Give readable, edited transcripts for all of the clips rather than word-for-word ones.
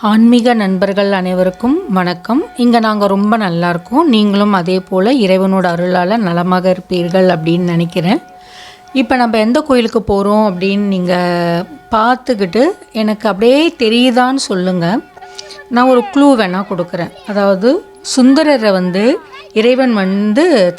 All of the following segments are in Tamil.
ஆன்மீக நண்பர்கள் அனைவருக்கும் வணக்கம். இங்கே நாங்கள் ரொம்ப நல்லா இருக்கோம். நீங்களும் அதே போல் இறைவனோட அருளால் நலமாக இருப்பீர்கள் அப்படின்னு நினைக்கிறேன். இப்போ நம்ம எந்த கோயிலுக்கு போகிறோம் அப்படின்னு நீங்கள் பார்த்துக்கிட்டு எனக்கு அப்படியே தெரியுதான்னு சொல்லுங்கள். நான் ஒரு க்ளூ வேணால் கொடுக்குறேன். அதாவது சுந்தரரை இறைவன்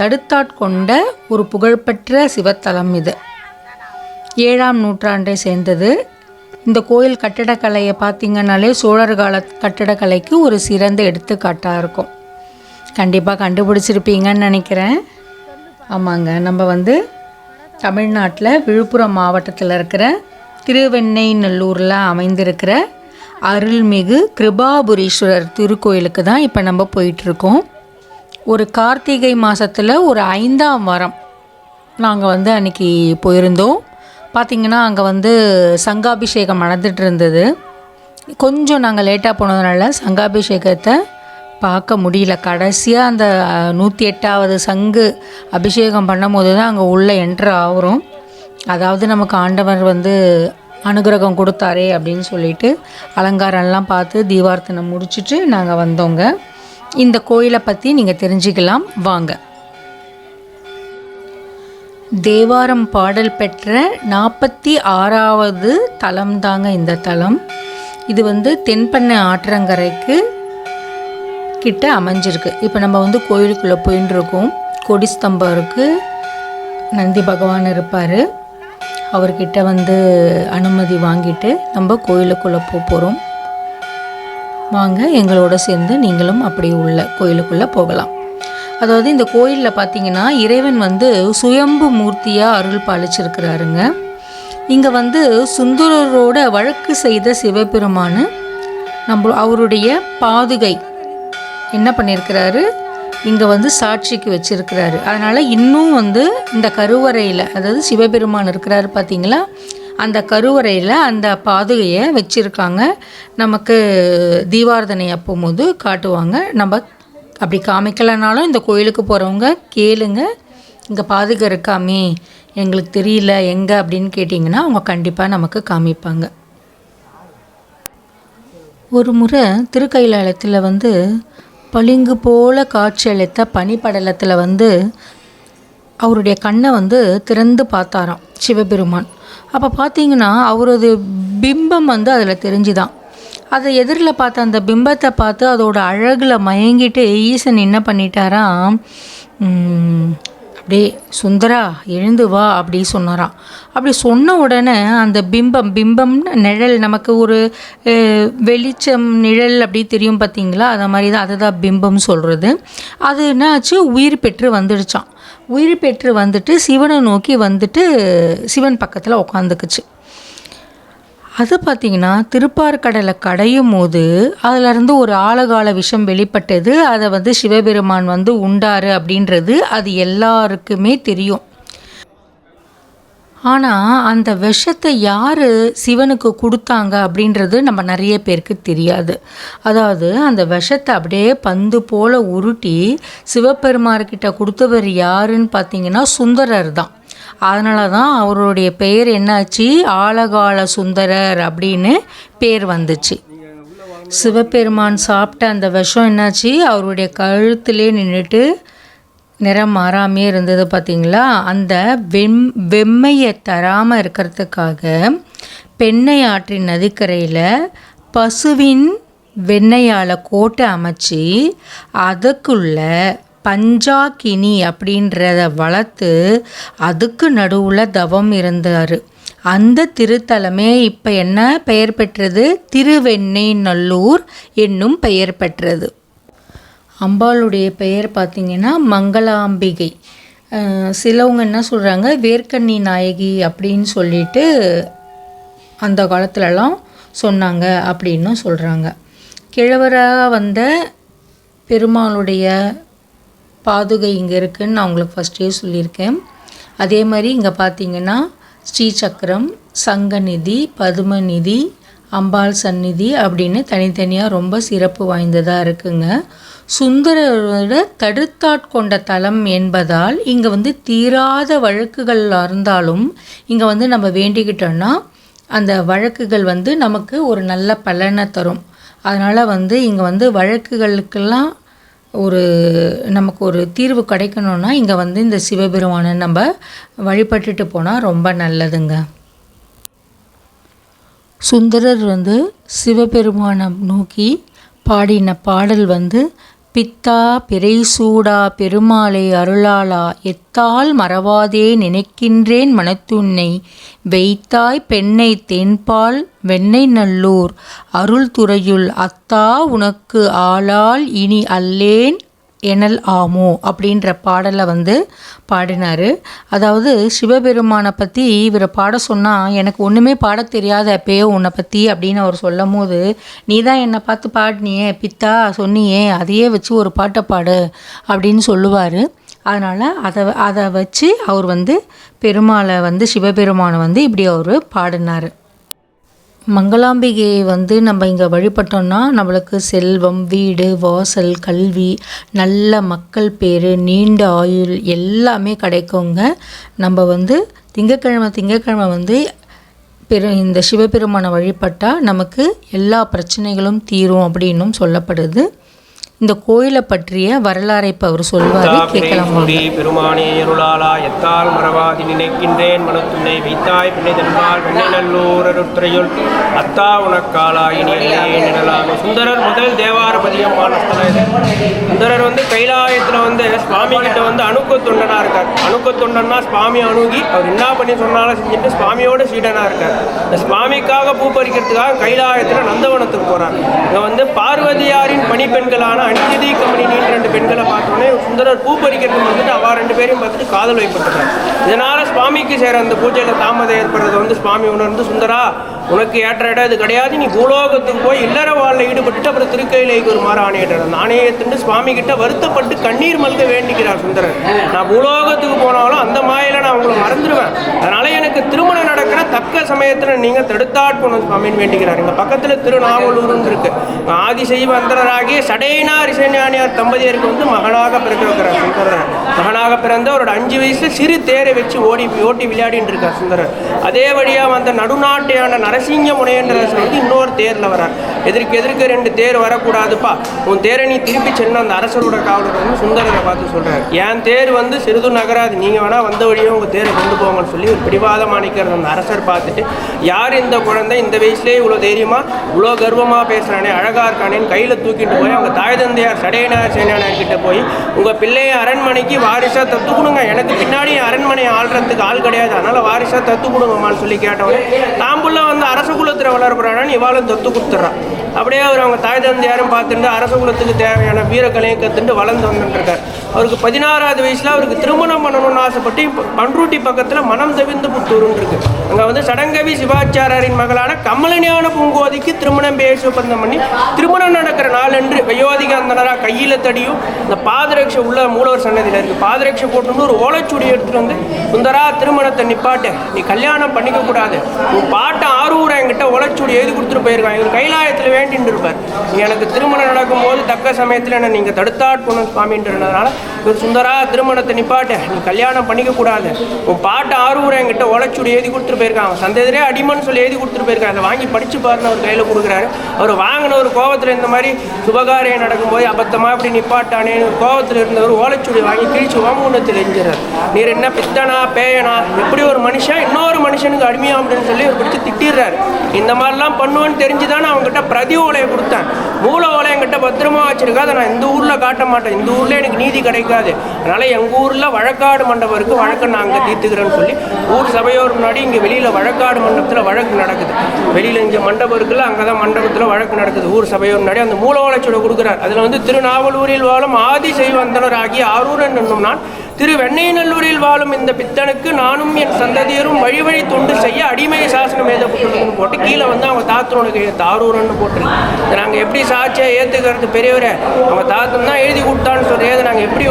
தடுத்தாட்கொண்ட ஒரு புகழ்பெற்ற சிவத்தலம் இது. 7ஆம் நூற்றாண்டை சேர்ந்தது. இந்த கோயில் கட்டிடக்கலையை பார்த்திங்கனாலே சோழர் கால கட்டிடக்கலைக்கு ஒரு சிறந்த எடுத்துக்காட்டாக இருக்கும். கண்டிப்பாக கண்டுபிடிச்சிருப்பீங்கன்னு நினைக்கிறேன். ஆமாங்க, நம்ம தமிழ்நாட்டில் விழுப்புரம் மாவட்டத்தில் இருக்கிற திருவெண்ணைநல்லூரில் அமைந்திருக்கிற அருள்மிகு கிருபாபுரீஸ்வரர் திருக்கோயிலுக்கு தான் இப்போ நம்ம போயிட்டுருக்கோம். ஒரு கார்த்திகை மாதத்தில் ஒரு 5ஆம் வாரம் நாங்கள் அன்றைக்கி போயிருந்தோம். பார்த்திங்கன்னா அங்கே சங்காபிஷேகம் நடந்துகிட்டு இருந்தது. கொஞ்சம் நாங்கள் லேட்டாக போனதுனால சங்காபிஷேகத்தை பார்க்க முடியல. கடைசியாக அந்த 108வது சங்கு அபிஷேகம் பண்ணும் போது தான் அங்கே உள்ளே என்ட்ரு ஆகிறோம். அதாவது நமக்கு ஆண்டவர் அனுகிரகம் கொடுத்தாரே அப்படின்னு சொல்லிட்டு அலங்காரம்லாம் பார்த்து தீபார்த்தனை முடிச்சுட்டு நாங்கள் வந்தோங்க. இந்த கோயிலை பற்றி நீங்கள் தெரிஞ்சுக்கலாம் வாங்க. தேவாரம் பாடல் பெற்ற 46வது தலம் தாங்க இந்த தலம். இது தென்பண்ணை ஆற்றங்கரைக்கு கிட்ட அமைஞ்சிருக்கு. இப்போ நம்ம கோயிலுக்குள்ளே போயின்னு இருக்கோம். கொடி ஸ்தம்பம் இருக்குது, நந்தி பகவான் இருப்பார். அவர்கிட்ட அனுமதி வாங்கிட்டு நம்ம கோயிலுக்குள்ளே போகிறோம். வாங்க, எங்களோட சேர்ந்து நீங்களும் அப்படி உள்ள கோயிலுக்குள்ளே போகலாம். அதாவது இந்த கோயிலில் பார்த்திங்கன்னா இறைவன் சுயம்பு மூர்த்தியாக அருள் பாலிச்சிருக்கிறாருங்க. இங்கே சுந்தரரோட வழக்கு செய்த சிவபெருமான் அவருடைய பாதுகை என்ன பண்ணியிருக்கிறாரு, இங்கே சாட்சிக்கு வச்சிருக்கிறாரு. அதனால் இன்னும் இந்த கருவறையில், அதாவது சிவபெருமான் இருக்கிறாரு பார்த்திங்களா, அந்த கருவறையில் அந்த பாதுகையை வச்சுருக்காங்க. நமக்கு தீபார்த்தனை அப்போது காட்டுவாங்க. நம்ம அப்படி காமிக்கலைனாலும் இந்த கோயிலுக்கு போகிறவங்க கேளுங்க, இங்கே பாதுகை இருக்காமே எங்களுக்கு தெரியல எங்கே அப்படின்னு கேட்டிங்கன்னா அவங்க கண்டிப்பாக நமக்கு காமிப்பாங்க. ஒரு முறை திருக்கைலாயத்தில் பளிங்கு போல காட்சியளித்த பனிப்படலத்தில் அவருடைய கண்ணை திறந்து பார்த்தாராம் சிவபெருமான். அப்போ பார்த்திங்கன்னா அவரது பிம்பம் அதில் தெரிஞ்சுதான். அதை எதிரில் பார்த்த அந்த பிம்பத்தை பார்த்து அதோட அழகில் மயங்கிட்டு ஈசன் என்ன பண்ணிட்டாராம், அப்படியே சுந்தரா எழுந்து வா அப்படி சொன்னாராம். அப்படி சொன்ன உடனே அந்த பிம்பம்னு நிழல், நமக்கு ஒரு வெளிச்சம் நிழல் அப்படி தெரியும் பார்த்திங்களா, அதை மாதிரி தான், அதை தான் பிம்பம் சொல்கிறது. அது என்னாச்சு, உயிர் பெற்று வந்துடுச்சான். உயிர் பெற்று சிவனை நோக்கி சிவன் பக்கத்தில் உட்காந்துக்குச்சு. அது பார்த்திங்கன்னா திருப்பார்கடலை கடையும் போது அதிலருந்து ஒரு ஆழகால விஷம் வெளிப்பட்டது. அதை சிவபெருமான் உண்டாரு அப்படின்றது அது எல்லாருக்குமே தெரியும். ஆனால் அந்த விஷத்தை யார் சிவனுக்கு கொடுத்தாங்க அப்படின்றது நம்ம நிறைய பேருக்கு தெரியாது. அதாவது அந்த விஷத்தை அப்படியே பந்து போல் உருட்டி சிவபெருமார்கிட்ட கொடுத்தவர் யாருன்னு பார்த்திங்கன்னா சுந்தரர் தான். அதனால தான் அவருடைய பெயர் என்னாச்சு, ஆழகால சுந்தரர் அப்படின்னு பேர் வந்துச்சு. சிவபெருமான் சாப்பிட்ட அந்த விஷம் என்னாச்சு, அவருடைய கழுத்திலே நின்றுட்டு நிறம் மாறாமே இருந்தது பார்த்திங்களா. அந்த வெம்மையை தராமல் இருக்கிறதுக்காக பெண்ணை ஆற்றின் நதிக்கரையில் பசுவின் வெண்ணையால் கோட்டை அமைச்சு அதுக்குள்ள பஞ்சாக்கினி அப்படின்றத வளர்த்து அதுக்கு நடுவில் தவம் இருந்தார். அந்த திருத்தலமே இப்போ என்ன பெயர் பெற்றது, திருவெண்ணைநல்லூர் என்னும் பெயர் பெற்றது. அம்பாளுடைய பெயர் பார்த்திங்கன்னா மங்களாம்பிகை. சிலவங்க என்ன சொல்கிறாங்க, வேர்க்கண்ணி நாயகி அப்படின்னு சொல்லிட்டு அந்த காலத்துலலாம் சொன்னாங்க அப்படின்னு சொல்கிறாங்க. கிழவராக வந்த பெருமாளுடைய பாதுகை இங்கே இருக்குதுன்னு நான் உங்களுக்கு ஃபஸ்ட்டே சொல்லியிருக்கேன். அதே மாதிரி இங்கே பார்த்திங்கன்னா ஸ்ரீசக்கரம், சங்கநிதி, பதுமநிதி, அம்பாள் சந்நிதி அப்படின்னு தனித்தனியாக ரொம்ப சிறப்பு வாய்ந்ததாக இருக்குங்க. சுந்தரரோட தடுத்தாட்கொண்ட தலம் என்பதால் இங்கே தீராத வழக்குகள் இருந்தாலும் இங்கே நம்ம வேண்டிக்கிட்டோன்னா அந்த வழக்குகள் நமக்கு ஒரு நல்ல பலனை தரும். அதனால் வந்து இங்கே வந்து வழக்குகளுக்கெல்லாம் நமக்கு ஒரு தீர்வு கிடைக்கணும்னா இங்கே வந்து இந்த சிவபெருமானை நம்ம வழிபட்டுட்டு போனால் ரொம்ப நல்லதுங்க. சுந்தரர் வந்து சிவபெருமானை நோக்கி பாடின பாடல் வந்து பித்தா பிறைசூடா பெருமாளை அருளாளா எத்தால் மறவாதே நினைக்கின்றேன் மனத்துன்னை வைத்தாய் பெண்ணை தென்பால் வெண்ணெய் நல்லூர் அருள் துறையுள் அத்தா உனக்கு ஆளால் இனி அல்லேன் எனல் ஆமோ அப்படின்ற பாடலை வந்து பாடினார். அதாவது சிவபெருமானை பற்றி இவரை பாட சொன்னால் எனக்கு ஒன்றுமே பாட தெரியாத எப்பயோ உன்னை பற்றி அப்படின்னு அவர் சொல்லும் போது, நீ தான் என்னை பார்த்து பாடினியே பித்தா சொன்னியே, அதையே வச்சு ஒரு பாட்டை பாடு அப்படின்னு சொல்லுவார். அதனால் அதை வச்சு அவர் வந்து பெருமாளை வந்து சிவபெருமானை வந்து இப்படி அவர் பாடினார். மங்களாம்பிகையை வந்து நம்ம இங்கே வழிபட்டோம்னா நம்மளுக்கு செல்வம், வீடு, வாசல், கல்வி, நல்ல மக்கள் பேர், நீண்ட ஆயுள் எல்லாமே கிடைக்குங்க. நம்ம வந்து திங்கக்கிழமை வந்து இந்த சிவபெருமானை வழிபட்டால் நமக்கு எல்லா பிரச்சனைகளும் தீரும் அப்படின்னும் சொல்லப்படுது. இந்த கோயிலை பற்றிய வரலாறை இப்போ அவர் சொல்வார், கேட்கலாம். பெருமானே அருளாளா எத்தால் மறவாதி நினைக்கின்றேன் மனத்துன்னை வைத்தாய் பிள்ளை தன்பால் வெண்ணை நல்லூர் அருட்துறையுள் அத்தா உனக்காலா இனி நிழலாகும். சுந்தரர் முதல் தேவார பதிகமான ஸ்தலம் இது. சுந்தரர் வந்து கைலாயத்தில் வந்து சுவாமி கிட்ட வந்து அணுக்க தொண்டனா இருக்கார். அணுக்க தொண்டன்னா சுவாமி அணுகி அவர் என்ன பண்ணி சொன்னாலும் செஞ்சுட்டு சுவாமியோட சீடனா இருக்கார். இந்த சுவாமிக்காக பூ பறிக்கிறதுக்காக கைலாயத்தில் நந்தவனத்துக்கு போறார். இங்க வந்து பார்வதியாரின் பணிப்பெண்களான அஞ்சதி கமலினின்னு 2 பெண்களை பார்த்தோன்னே சுந்தரர் பூ பறிக்கிறதுக்கு வந்துட்டு அவ 2 பேரையும் பார்த்துட்டு காதல் வைப்பட்டார். இதனால சுவாமிக்கு சேர அந்த பூஜையில் தாமதம் ஏற்படுறது வந்து சுவாமி உணர்ந்து, சுந்தரா உனக்கு ஏற்ற இடம் இது கிடையாது, நீ பூலோகத்துக்கு போய் இல்லற வாழ்ல ஈடுபட்டு அப்புறம் திருக்கையிலைக்கு ஒரு மாறு ஆணையிட்டார். அந்த ஆணையத்திட்டு சுவாமி கிட்ட வருத்தப்பட்டு கண்ணீர் மல்க வேண்டிக்கிறார் சுந்தரர். நான் பூலோகத்துக்கு போனாலும் அந்த மாயில நான் உங்களை மறந்துடுவேன், அதனால எனக்கு திருமணம் நடக்கிற தக்க சமயத்தில் நீங்கள் தடுத்தாட்கணும் சுவாமின்னு வேண்டிக்கிறார். இங்கே பக்கத்தில் திருநாவலூர்னு இருக்கு. ஆதிசைவ அந்தரராகிய சடையனார் இசைஞானியார் தம்பதியருக்கு வந்து மகனாக பிறக்க வைக்கிறார் சுந்தரர். மகனாக பிறந்த அவரோட 5 வயசுல சிறு தேரை வச்சு ஓட்டி விளையாடிட்டு இருக்கார் சுந்தரர். அதே வழியாக வந்த நடுநாட்டையான நரசிங்க முனையன்ற வந்து இன்னொரு தேரில் வரார். எதிர்க்கு 2 தேர் வரக்கூடாதுப்பா, உன் தேரை நீ திருப்பி சென்று அந்த அரசரோட காவலர் வந்து சுந்தரரை பார்த்து சொல்கிறார், என் தேர் வந்து சிறிது நகராது, நீங்கள் வேணால் வந்த வழியே உங்கள் தேரை கொண்டு போங்கன்னு சொல்லி ஒரு பிடிவாதம் அணிக்கிறது. அந்த அரசர் பார்த்துட்டு, யார் இந்த குழந்தை இந்த வயசுலேயே இவ்வளோ தைரியமாக இவ்வளோ கர்வமாக பேசுகிறானே, அழகாக இருக்கானேன்னு கையில் தூக்கிட்டு போய் அவங்க தாய் தந்தையார் சடையனார் சேனானார்கிட்ட போய் உங்கள் பிள்ளையை அரண்மனைக்கு வாரிசாக தத்து கொடுங்க, எனக்கு பின்னாடி அரண்மனையை ஆள்றதுக்கு ஆள் கிடையாது, அதனால் வாரிசாக தத்து கொடுங்கம்மான்னு சொல்லி கேட்டவனே, தாம்புள்ள வந்து அரச குலத்தில் வளர்ப்புறான்னு இவாளும் தத்து கொடுத்துட்றான். அப்படியே அவர் அவங்க தாய் தந்தையாரும் பார்த்துட்டு அரச குலத்துக்கு தேவையான வீரக்கலையை கற்றுட்டு வளர்ந்து வந்துட்டுருக்கார். அவருக்கு 16வது வயசில் அவருக்கு திருமணம் பண்ணணும்னு ஆசைப்பட்டு பண்ருட்டி பக்கத்தில் மனம் தவிர்ந்து புத்தூர்னு இருக்கு. அங்கே வந்து சடங்கவி சிவாச்சாரின் மகளான கமலஞான பூங்கோதிக்கு திருமணம் பேசி ஒப்பந்தம் பண்ணி திருமணம் நடக்கிற நாளன்று வயோதிக அந்தனராக கையில் தடியும் இந்த பாதரட்சை உள்ள மூலவர் சன்னதியில் இருக்குது. பாதரட்சை போட்டுன்னு ஒரு ஓலைச்சுடி எடுத்துகிட்டு வந்து, சுந்தரா திருமணத்தை நிப்பாட்டு, நீ கல்யாணம் பண்ணிக்க கூடாது, உன் பாட்டை ஆரூரை என்கிட்ட ஓலைச்சுடி எழுதி கொடுத்துட்டு போயிருக்கான், இவர் கைலாயத்தில் வேண்டின்னு இருப்பார், எனக்கு திருமணம் நடக்கும்போது தக்க சமயத்தில் என்ன நீங்கள் தடுத்தாட்கணும் சுவாமின்றதுனால இவர் சுந்தரா திருமணத்தை நிப்பாட்ட, நீ கல்யாணம் பண்ணிக்க கூடாது, உன் பாட்டு ஆரூரை என்கிட்ட உழைச்சுடி எழுதி கொடுத்துட்டு போயிருக்காங்க, சந்ததிரே அடிமன்னு சொல்லி எழுதி கொடுத்துட்டு போயிருக்காங்க, அதை வாங்கி படிச்சு பாருன்னு அவர் கையில் கொடுக்குறாரு. அவர் வாங்கின ஒரு கோவத்தில் இந்த மாதிரி சுபகாரியம் நடக்கும்போது அபத்தமாக இப்படி நிப்பாட்டானே கோவத்தில் இருந்தவர் ஓலைச்சுடி வாங்கி கிழிச்சு ஓமகுணத்தில் எஞ்சிறார். நீர் என்ன பித்தனா பேயனா, எப்படி ஒரு மனுஷன் இன்னொரு மனுஷனுக்கு அடிமையா அப்படின்னு சொல்லி அவர் பிடிச்சி திட்டிடுறாரு. இந்த மாதிரிலாம் பண்ணுவேன்னு தெரிஞ்சுதானே அவங்ககிட்ட பிரதி ஓலையை கொடுத்தேன், மூல ஓலை என்கிட்ட பத்திரமா வச்சிருக்கா, அதை நான் இந்த ஊரில் காட்ட மாட்டேன், இந்த ஊரில் எனக்கு நீதி கிடைக்காது, அதனால் எங்கள் ஊரில் வழக்காடு மண்டபம் இருக்குது, வழக்கை நான் அங்கே தீர்த்துக்கிறேன்னு சொல்லி ஊர் சபையோர் முன்னாடி இங்கே வெளியில் வழக்காடு மண்டபத்தில் வழக்கு நடக்குது. வெளியில் இங்கே மண்டபம் இருக்குல்ல, அங்கே தான் மண்டபத்தில் வழக்கு நடக்குது. ஊர் சபையோர் முன்னாடி அந்த மூல ஓலைச்சோட கொடுக்குறார். அதில் வந்து திருநாவலூரில் வாழும் ஆதி செய்வந்தனர் ஆகிய ஆரூரன் என்னும் நான் திரு வெண்ணெய்நல்லூரில் வாழும் இந்த பித்தனுக்கு நானும் என் சந்ததியரும் வழி வழி தொண்டு செய்ய அடிமை சாசனம் எழுதப்பட்டுள்ளதுன்னு போட்டு கீழே வந்து அவங்க தாத்தனோட கையெழுத்து ஆரூரன்னு போட்டுருக்கு. இதை நாங்கள் எப்படி சாட்சியை ஏற்றுக்கிறது பெரியவரை, அவங்க தாத்தன் தான் எழுதி கொடுத்தான்னு சொல்லி அதை நாங்கள் எப்படி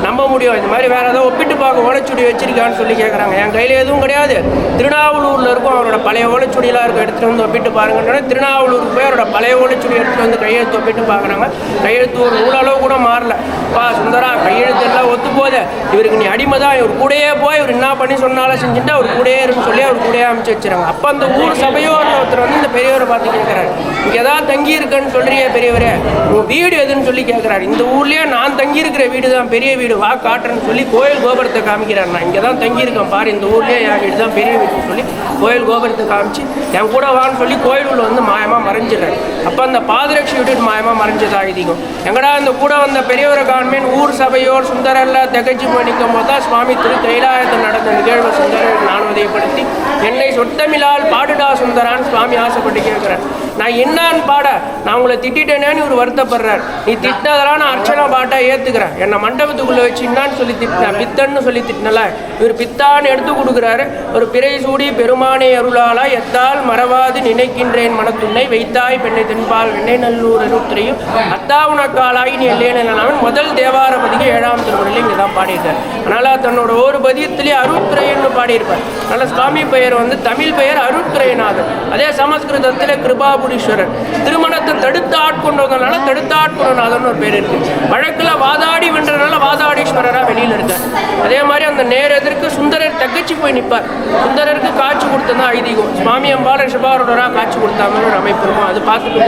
நம்ப முடியும், இந்த மாதிரி வேறு ஏதாவது ஒப்பிட்டு பார்க்க ஓலைச்சுடி வச்சிருக்கான்னு சொல்லி கேட்குறாங்க. என் கையில் எதுவும் கிடையாது, திருநாவலூரில் இருக்கும் அவரோட பழைய ஓலைச்சுடியெலாம் இருக்கும், எடுத்துகிட்டு வந்து ஒப்பிட்டு பாருங்கன்னு திருநாவலூருக்கு போய் அவரோட பழைய ஓலைச்சுடி எடுத்துகிட்டு வந்து கையெழுத்து ஒப்பிட்டு பார்க்குறாங்க. கையெழுத்து ஒரு நூலளவு கூட மாறல. பா சுந்தரா கையெழுத்து எல்லாம் ஒத்து போதே, இவருக்கு நீ அடிமை தான், இவர் கூடயே போய் இவர் என்ன பண்ணி சொன்னாலும் செஞ்சுட்டு அவர் கூடயே இருக்குன்னு சொல்லி அவர் கூடயே அமைச்சு வச்சுறாங்க. அப்போ அந்த ஊர் சபையோர் ஒருத்தர் வந்து இந்த பெரியவரை பார்த்து கேட்குறாரு, இங்கே ஏதாவது தங்கி இருக்கேன்னு சொல்கிறியே பெரியவரே, உங்கள் வீடு எதுன்னு சொல்லி கேட்குறாரு. இந்த ஊர்லேயே நான் தங்கியிருக்கிற வீடு தான் பெரிய வீடு, வா காட்டுறேன்னு சொல்லி கோயில் கோபுரத்தை காமிக்கிறார். நான் இங்கே தான் தங்கியிருக்கேன் பாரு, இந்த ஊர்லேயே என் வீடு தான் பெரிய வீடுன்னு சொல்லி கோயில் கோபுரத்தை காமிச்சு என் கூட வான்னு சொல்லி கோயில் உள்ள வந்து மாயமாக மறைஞ்சிடுறாரு. அப்போ அந்த பாதரட்சி விட்டுட்டு மாயமாக மறைஞ்சதா ஐதீகம். எங்கடா இந்த கூட வந்த பெரியவரை காண்மேன் ஊர் சபையோர் சுந்தரெல்லாம் திகச்சு பண்ணிக்கும் போது தான் சுவாமி திரு கைலாயத்தில் நடந்த நிகழ்வு சுந்தரர் நான் உதயப்படுத்தி என்னை சொத்தமிழால் பாடுடா சுந்தரான்னு சுவாமி ஆசைப்பட்டு கேட்குறார். நான் என்னான்னு பாட, நான் உங்களை திட்டேனேன்னு இவர் வருத்தப்படுறார். நீ திட்டினதெல்லாம் நான் அர்ச்சனா பாட்டா ஏற்றுக்கிறேன், என்னை மண்டபத்துக்குள்ளே வச்சு என்னான்னு சொல்லி திட்டினேன், பித்தன்னு சொல்லி திட்டினல, இவர் பித்தான்னு எடுத்து கொடுக்குறாரு. ஒரு பிறை சூடி பெருமானே அருளாலா எத்தால் மறவாது நினைக்கின்றேன் மனத்துன்னை வைத்தாய் பெண்ணை தென்பால் வெண்ணை நல்லூர் அருத்திரையும் அத்தா உனக்காலாகி நீ இல்லைன்னு முதல் தேவார பதிகை 7ஆம் திருமுறையில் இங்கே தான் பாடியிருக்கார். அதனால் தன்னோட ஒரு பதியத்திலேயே அருட்துறைன்னு பாடியிருப்பார். அதனால் சுவாமி பெயர் வந்து தமிழ் பெயர் அருட்துறைநாதர். அதே சமஸ்கிருதத்தில் கிருபாபுரீஸ்வரர். திருமணத்தை தடுத்து ஆட்கொண்டதுனால தடுத்து ஆட்கொண்டநாதர்னு ஒரு பேர் இருக்குது. வழக்கில் வாதாடி வென்றதுனால வாதாடீஸ்வரராக வெளியில் இருக்கார். அதே மாதிரி அந்த நேர் எதிர்க்கு சுந்தரர் தகச்சு போய் நிற்பார். சுந்தரருக்கு காட்சி கொடுத்ததான் ஐதீகம். சுவாமி அம்பாள் ரிஷபாரோடராக காட்சி கொடுத்தாங்கன்னு ஒரு அமைப்பு இருக்கும். அது பார்த்துட்டு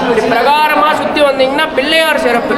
இப்படி பிரகாரமாக சுற்றி வந்தீங்கன்னா பிள்ளையார் சிறப்பு.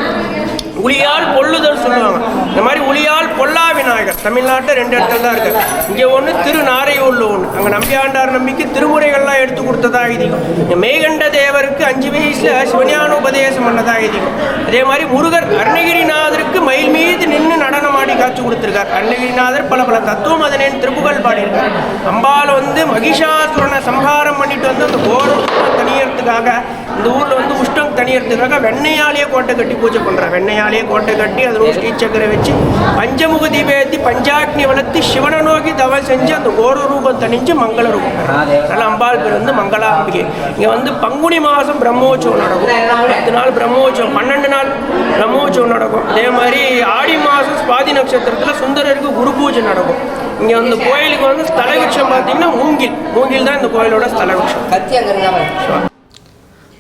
உளியால் பொல்லுதல் சொல்லுவாங்க. இந்த மாதிரி உளியால் பொல்லா விநாயகர் தமிழ்நாட்டில் 2 இடத்துல தான் இருக்குது. இங்கே ஒன்று திருநாரையூரில் ஒன்று. அங்கே நம்பியாண்டார் நம்பிக்கை திருமுறைகள்லாம் எடுத்து கொடுத்ததா ஐதீகம். மேகண்ட தேவருக்கு 5 வயசில் சிவஞான உபதேசம் பண்ணதா ஐதீகம். அதே மாதிரி முருகர் அருணகிரிநாதருக்கு மயில் மீது நின்று நடனமாடி காட்சி கொடுத்துருக்கார். அருணகிரிநாதர் பல பல தத்துவம் அதனே திருப்புகள் பாடியிருக்கார். அம்பாள் வந்து மகிஷாசுரனை சம்ஹாரம் பண்ணிட்டு வந்து அந்த கோரம் தனியறதுக்காக இந்த ஊரில் வந்து உஷ்டம் தனியறதுக்காக வெண்ணையாலேயே கோட்டை கட்டி பூஜை பண்ணுறார். வெண்ணையாலேயே கோட்டை கட்டி அதில் ஸ்ரீசக்கரை வச்சு பஞ்சமுக தீபேத்தி பஞ்சாக்னி வளர்த்து சிவனை நோக்கி தவம் செஞ்சு அந்த கோர ரூபம் தனிஞ்சு மங்கள ரூபம். அதனால் அம்பாள் பேர் வந்து மங்களாம்பிகை. இங்கே வந்து பங்குனி மாதம் பிரம்மோற்சவம் நடக்கும். 10 நாள் பிரம்மோற்சவம், 12 நாள் பிரம்மோற்சவம் நடக்கும். அதே மாதிரி ஆடி மாதம் சுவாதி நட்சத்திரத்தில் சுந்தரருக்கு குரு பூஜை நடக்கும். இங்கே வந்து கோயிலுக்கு வந்து ஸ்தலவிருஷம் பார்த்தீங்கன்னா மூங்கில் தான் இந்த கோயிலோட ஸ்தலவிருஷம்.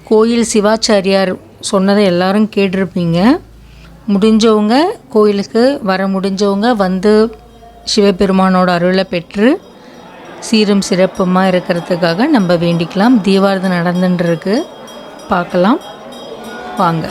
கோயில் சிவாச்சாரியார் சொன்னதை எல்லாரும் கேட்டிருப்பீங்க. முடிஞ்சவங்க கோயிலுக்கு வர முடிஞ்சவங்க வந்து சிவபெருமானோட அருளை பெற்று சீரும் சிறப்புமாக இருக்கிறதுக்காக நம்ம வேண்டிக்கலாம். தீபாரதனை நடந்துட்டுருக்கு, பார்க்கலாம் வாங்க.